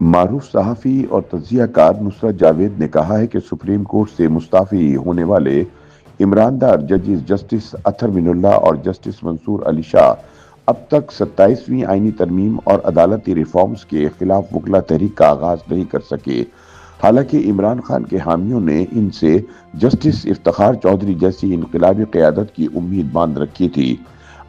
معروف صحافی اور تجزیہ کار نصرت جاوید نے کہا ہے کہ سپریم کورٹ سے مستعفی ہونے والے عمران دار ججز جسٹس اطہر من اللہ اور جسٹس منصور علی شاہ اب تک 27ویں آئینی ترمیم اور عدالتی ریفارمز کے خلاف وکلا تحریک کا آغاز نہیں کر سکے۔ حالانکہ عمران خان کے حامیوں نے ان سے جسٹس افتخار چودھری جیسی انقلابی قیادت کی امید باندھ رکھی تھی۔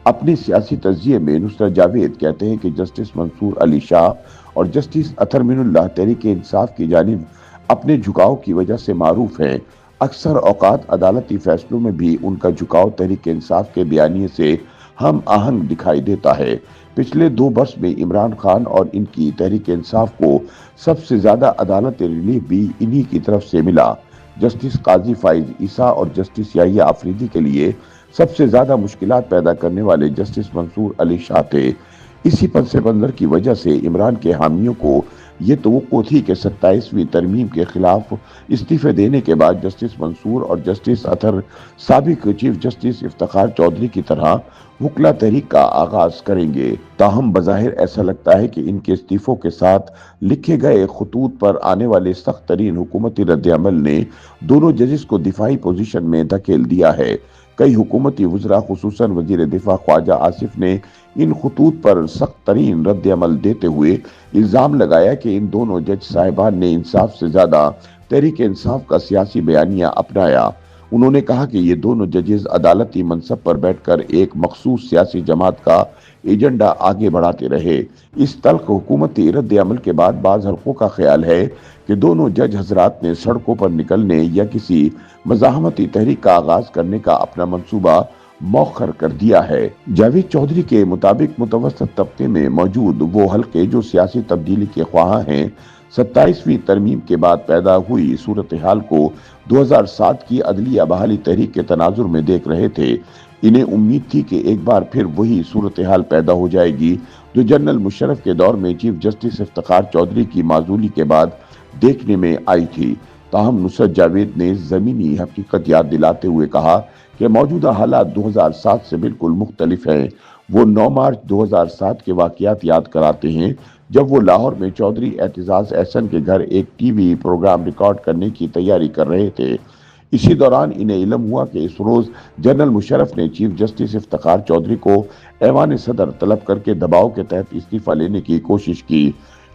اپنے سیاسی تجزیے میں نصرت جاوید کہتے ہیں کہ جسٹس منصور علی شاہ اور جسٹس اطہر من اللہ تحریک انصاف کی جانب اپنے جھکاؤ کی وجہ سے معروف ہیں۔ اکثر اوقات عدالتی فیصلوں میں بھی ان کا جھکاؤ تحریک انصاف کے بیانیے سے ہم آہنگ دکھائی دیتا ہے۔ پچھلے 2 برس میں عمران خان اور ان کی تحریک انصاف کو سب سے زیادہ عدالتی ریلیف بھی انہی کی طرف سے ملا۔ جسٹس قاضی فائز عیسیٰ اور جسٹس یحییٰ آفریدی کے لیے سب سے زیادہ مشکلات پیدا کرنے والے جسٹس منصور علی شاہ تھے۔ اسی پس منظر کی وجہ سے عمران کے حامیوں کو یہ توقع تھی کہ 27ویں ترمیم کے خلاف استعفے دینے کے بعد جسٹس منصور اور جسٹس اطہر سابق چیف جسٹس افتخار چودھری کی طرح وکلا تحریک کا آغاز کریں گے۔ تاہم بظاہر ایسا لگتا ہے کہ ان کے استعفوں کے ساتھ لکھے گئے خطوط پر آنے والے سخت ترین حکومتی رد عمل نے دونوں ججز کو دفاعی پوزیشن میں دھکیل دیا ہے۔ کئی حکومتی وزراء خصوصاً وزیر دفاع خواجہ آصف نے ان خطوط پر سخت ترین رد عمل دیتے ہوئے الزام لگایا کہ ان دونوں جج صاحبان نے انصاف سے زیادہ تحریک انصاف کا سیاسی بیانیہ اپنایا۔ انہوں نے کہا کہ یہ دونوں ججز عدالتی منصب پر بیٹھ کر ایک مخصوص سیاسی جماعت کا ایجنڈا آگے بڑھاتے رہے۔ اس تلخ حکومتی رد عمل کے بعد بعض حلقوں کا خیال ہے کہ دونوں جج حضرات نے سڑکوں پر نکلنے یا کسی مزاحمتی تحریک کا آغاز کرنے کا اپنا منصوبہ مؤخر کر دیا ہے۔ جاوید چودھری کے مطابق متوسط طبقے میں موجود وہ حلقے جو سیاسی تبدیلی کے خواہاں ہیں، 27ویں ترمیم کے بعد پیدا ہوئی صورتحال کو 2007 کی عدلیہ بحالی تحریک کے تناظر میں دیکھ رہے تھے۔ انہیں امید تھی کہ ایک بار پھر وہی صورتحال پیدا ہو جائے گی جو جنرل مشرف کے دور میں چیف جسٹس افتخار چودھری کی معزولی کے بعد دیکھنے میں آئی تھی۔ تاہم نصرت جاوید نے زمینی حقیقت یاد دلاتے ہوئے کہا کہ موجودہ حالات 2007 سے بالکل مختلف ہیں۔ وہ 9 مارچ 2007 کے واقعات یاد کراتے ہیں جب وہ لاہور میں چودھری اعتزاز احسن کے گھر ایک ٹی وی پروگرام ریکارڈ کرنے کی تیاری کر رہے تھے۔ اسی دوران انہیں علم ہوا کہ اس روز جنرل مشرف نے چیف جسٹس افتخار چودھری کو ایوان صدر طلب کر کے دباؤ کے تحت استعفیٰ لینے کی کوشش کی۔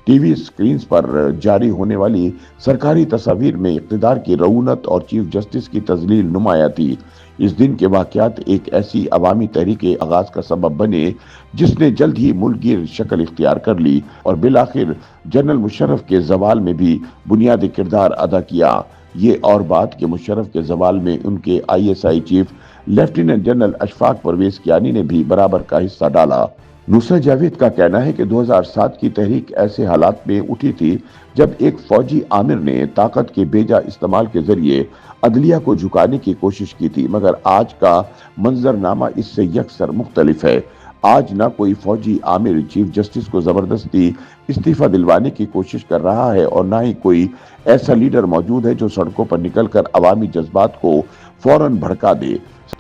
ٹی وی سکرینز پر جاری ہونے والی سرکاری تصاویر میں اقتدار کی رعونت اور چیف جسٹس کی تذلیل نمایاں تھی۔ اس دن کے واقعات ایک ایسی عوامی تحریک آغاز کا سبب بنے جس نے جلد ہی ملک گیر شکل اختیار کر لی اور بالآخر جنرل مشرف کے زوال میں بھی بنیادی کردار ادا کیا۔ یہ اور بات کہ مشرف کے زوال میں ان کے ISI chief lieutenant general Ashfaq Pervez Kayani نے بھی برابر کا حصہ ڈالا۔ نصرت جاوید کا کہنا ہے کہ 2007 کی تحریک ایسے حالات میں اٹھی تھی جب ایک فوجی آمر نے طاقت کے بیجا استعمال کے ذریعے عدلیہ کو جھکانے کی کوشش کی تھی، مگر آج کا منظرنامہ اس سے یکسر مختلف ہے۔ آج نہ کوئی فوجی آمر چیف جسٹس کو زبردستی استعفیٰ دلوانے کی کوشش کر رہا ہے اور نہ ہی کوئی ایسا لیڈر موجود ہے جو سڑکوں پر نکل کر عوامی جذبات کو فوراً بھڑکا دے۔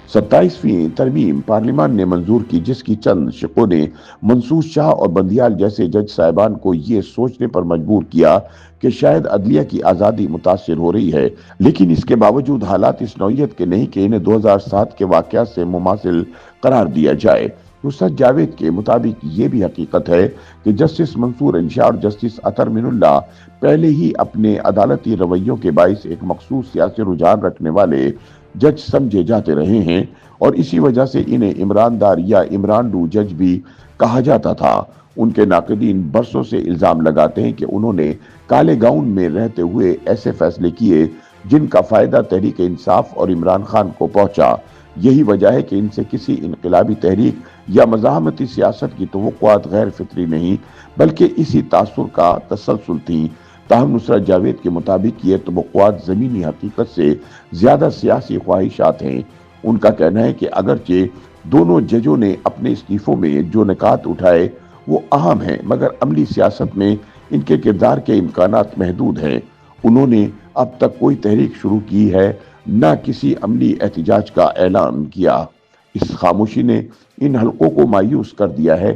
27ویں ترمیم پارلیمان نے منظور کی جس کی چند شقوں نے منصور شاہ اور بندیال جیسے جج صاحبان کو یہ سوچنے پر مجبور کیا کہ شاید عدلیہ کی آزادی متاثر ہو رہی ہے، لیکن اس کے باوجود حالات اس نوعیت کے نہیں کہ انہیں 2007 کے واقعات سے مماثل قرار دیا جائے۔ نصرت جاوید کے مطابق یہ بھی حقیقت ہے کہ جسٹس منصور علی شاہ اور جسٹس اطہر من اللہ پہلے ہی اپنے عدالتی رویوں کے باعث ایک مخصوص سیاسی رجحان رکھنے والے جج سمجھے جاتے رہے ہیں اور اسی وجہ سے انہیں عمران دار یا عمران ڈو جج بھی کہا جاتا تھا۔ ان کے ناقدین برسوں سے الزام لگاتے ہیں کہ انہوں نے کالے گاؤن میں رہتے ہوئے ایسے فیصلے کیے جن کا فائدہ تحریک انصاف اور عمران خان کو پہنچا۔ یہی وجہ ہے کہ ان سے کسی انقلابی تحریک یا مزاحمتی سیاست کی توقعات غیر فطری نہیں بلکہ اسی تاثر کا تسلسل تھیں۔ تاہم نصرت جاوید کے مطابق یہ توقعات زمینی حقیقت سے زیادہ سیاسی خواہشات ہیں۔ ان کا کہنا ہے کہ اگرچہ دونوں ججوں نے اپنے استعفوں میں جو نکات اٹھائے وہ اہم ہیں، مگر عملی سیاست میں ان کے کردار کے امکانات محدود ہیں۔ انہوں نے اب تک کوئی تحریک شروع کی ہے، نہ کسی عملی احتجاج کا اعلان کیا۔ اس خاموشی نے ان حلقوں کو مایوس کر دیا ہے